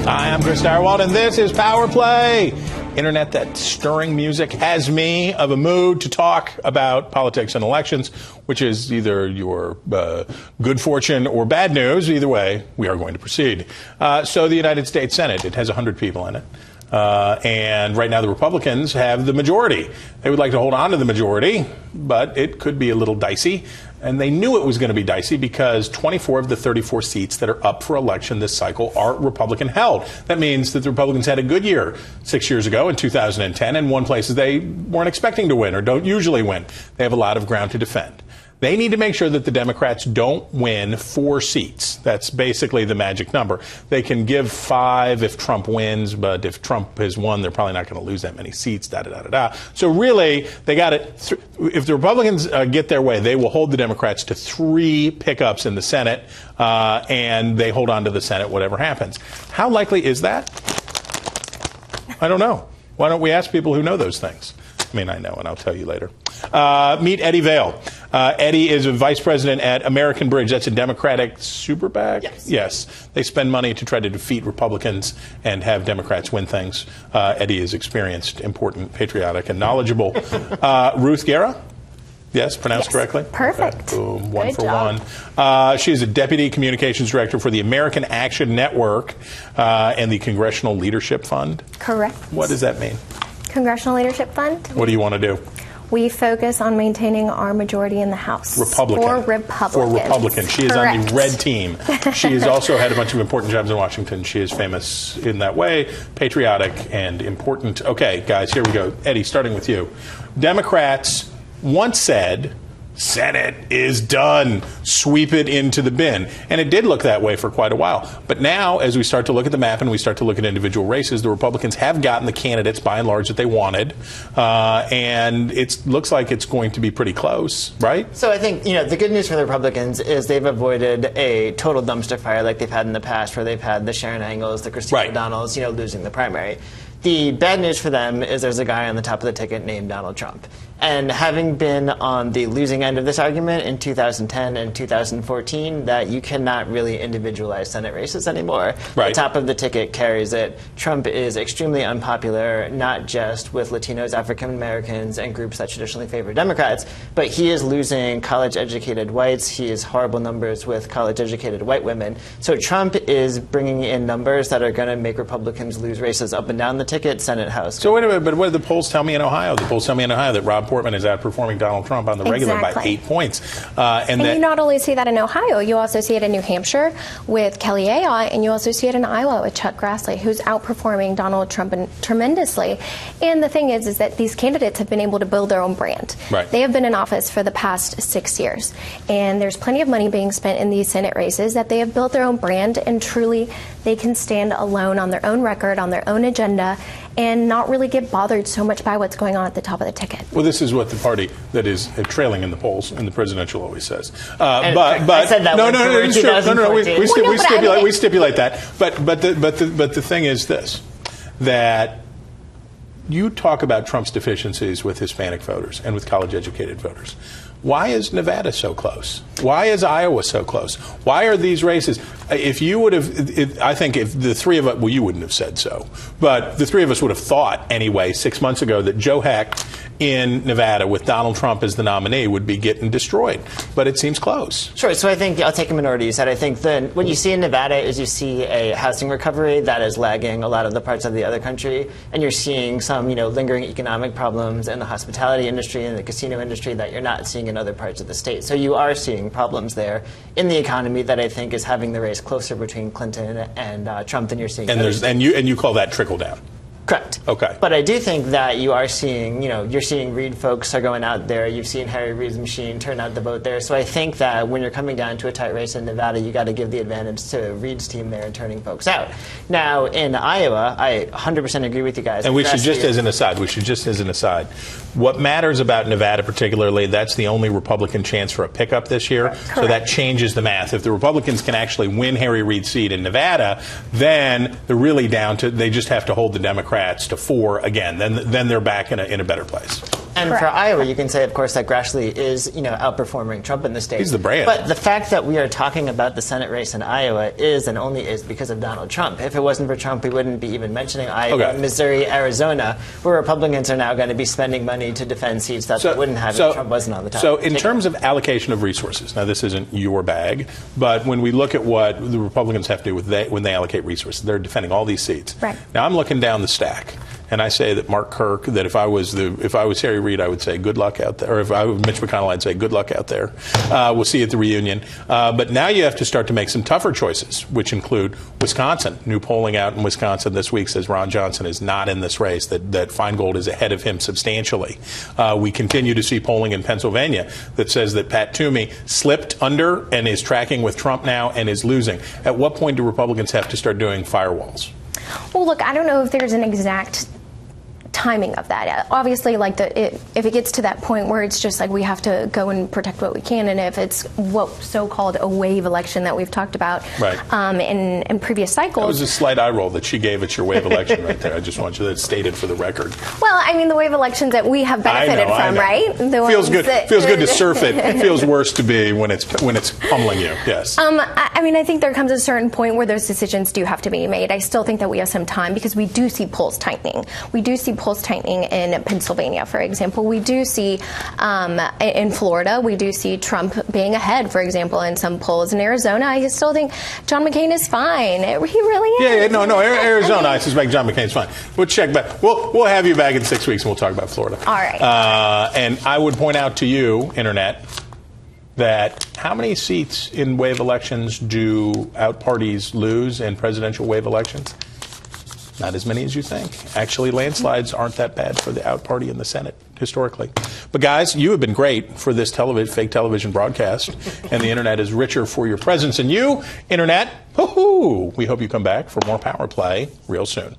Hi, I'm Chris Stirewalt, and this is Power Play. Internet that stirring music has me of a mood to talk about politics and elections, which is either your good fortune or bad news. Either way, we are going to proceed. So the United States Senate, it has 100 people in it. And right now the Republicans have the majority. They would like to hold on to the majority, but it could be a little dicey. And they knew it was going to be dicey because 24 of the 34 seats that are up for election this cycle are Republican held. That means that the Republicans had a good year 6 years ago in 2010 and won places they weren't expecting to win or don't usually win. They have a lot of ground to defend. They need to make sure that the Democrats don't win 4 seats. That's basically the magic number. They can give 5 if Trump wins, but if Trump has won, they're probably not going to lose that many seats, So really, they got it. If the Republicans get their way, they will hold the Democrats to 3 pickups in the Senate, and they hold on to the Senate whatever happens. How likely is that? I don't know. Why don't we ask people who know those things? I mean, I know, and I'll tell you later. Meet Eddie Vale. Eddie is a vice president at American Bridge. That's a Democratic super PAC? Yes. They spend money to try to defeat Republicans and have Democrats win things. Eddie is experienced, important, patriotic, and knowledgeable. Ruth Guerra? Yes, pronounced correctly? Perfect. Okay. Boom, one for one. She is a deputy communications director for the American Action Network and the Congressional Leadership Fund. Correct. What does that mean? Congressional Leadership Fund. What do you want to do? We focus on maintaining our majority in the House. Republican. For Republicans. For Republican. She is Correct. on the red team. She has also had a bunch of important jobs in Washington. She is famous in that way, patriotic and important. Okay, guys, here we go. Eddie, starting with you. Democrats once said, Senate is done. Sweep it into the bin. And it did look that way for quite a while. But now, as we start to look at the map and we start to look at individual races, the Republicans have gotten the candidates, by and large, that they wanted. And it looks like it's going to be pretty close, right? So I think, the good news for the Republicans is they've avoided a total dumpster fire like they've had in the past, where they've had the Sharon Angles, the Christine O'Donnells, losing the primary. The bad news for them is there's a guy on the top of the ticket named Donald Trump. And having been on the losing end of this argument in 2010 and 2014, that you cannot really individualize Senate races anymore. Right. The top of the ticket carries it. Trump is extremely unpopular, not just with Latinos, African Americans, and groups that traditionally favor Democrats, but he is losing college-educated whites. He has horrible numbers with college-educated white women. So Trump is bringing in numbers that are going to make Republicans lose races up and down the ticket, Senate, House. So wait a minute, but what do the polls tell me in Ohio? The polls tell me in Ohio that Rob Portman is outperforming Donald Trump on the regular by 8 points. And you not only see that in Ohio, you also see it in New Hampshire with Kelly Ayotte, and you also see it in Iowa with Chuck Grassley, who's outperforming Donald Trump tremendously. And the thing is that these candidates have been able to build their own brand. Right. They have been in office for the past 6 years, and there's plenty of money being spent in these Senate races that they have built their own brand, and truly they can stand alone on their own record, on their own agenda, and not really get bothered so much by what's going on at the top of the ticket. Well, this is what the party that is trailing in the polls in the presidential always says. But I said that no, we stipulate that. But the thing is this, that you talk about Trump's deficiencies with Hispanic voters and with college-educated voters. Why is Nevada so close? Why is Iowa so close? Why are these races? If you would have, I think if the three of us, well, you wouldn't have said so, but the three of us would have thought anyway 6 months ago that Joe Heck in Nevada with Donald Trump as the nominee would be getting destroyed. But it seems close. Sure. So I think I'll take a minority. You said I think what you see in Nevada is you see a housing recovery that is lagging a lot of the parts of the other country, and you're seeing some lingering economic problems in the hospitality industry and the casino industry that you're not seeing in other parts of the state. So you are seeing problems there in the economy that I think is having the race closer between Clinton and Trump than you're seeing. And you call that trickle down. Correct. Okay. But I do think that you are seeing, you're seeing Reid folks are going out there. You've seen Harry Reid's machine turn out the vote there. So I think that when you're coming down to a tight race in Nevada, you got to give the advantage to Reid's team there and turning folks out. Now, in Iowa, I 100% agree with you guys. And we should just as an aside, what matters about Nevada particularly, that's the only Republican chance for a pickup this year. Correct. So that changes the math. If the Republicans can actually win Harry Reid's seat in Nevada, then they're really down to, they just have to hold the Democrats to 4 again. Then they're back in a better place. And Correct. for Iowa, you can say, of course, that Grassley is, outperforming Trump in the state. He's the brand. But the fact that we are talking about the Senate race in Iowa is and only is because of Donald Trump. If it wasn't for Trump, we wouldn't be even mentioning Iowa, Missouri, Arizona, where Republicans are now going to be spending money to defend seats that they wouldn't have if Trump wasn't on the top. So in terms of allocation of resources, now this isn't your bag, but when we look at what the Republicans have to do when they allocate resources, they're defending all these seats. Right. Now I'm looking down the stack, and I say that Mark Kirk, that if I was Harry Reid, I would say good luck out there. Or if I was Mitch McConnell, I'd say good luck out there. We'll see you at the reunion. But now you have to start to make some tougher choices, which include Wisconsin. New polling out in Wisconsin this week says Ron Johnson is not in this race, that Feingold is ahead of him substantially. We continue to see polling in Pennsylvania that says that Pat Toomey slipped under and is tracking with Trump now and is losing. At what point do Republicans have to start doing firewalls? Well, look, I don't know if there's an exact timing of that. Obviously, if it gets to that point where it's just like we have to go and protect what we can, and if it's what so-called a wave election that we've talked about in previous cycles. That was a slight eye roll that she gave at your wave election right there. I just want you to state it for the record. Well, I mean, the wave elections that we have benefited from, right? Feels good. Feels good to surf it. It feels worse to be when it's pummeling you. Yes. I mean, I think there comes a certain point where those decisions do have to be made. I still think that we have some time because we do see polls tightening. We do see polls tightening in Pennsylvania, for example. We do see in Florida, we do see Trump being ahead, for example, in some polls. In Arizona, I still think John McCain is fine. He really is. Yeah, no, Arizona, I suspect John McCain's fine. We'll check back. We'll have you back in 6 weeks and we'll talk about Florida. All right. And I would point out to you, Internet, that how many seats in wave elections do out parties lose in presidential wave elections? Not as many as you think. Actually, landslides aren't that bad for the out party in the Senate, historically. But guys, you have been great for this fake television broadcast, and the Internet is richer for your presence. And you, Internet, we hope you come back for more Power Play real soon.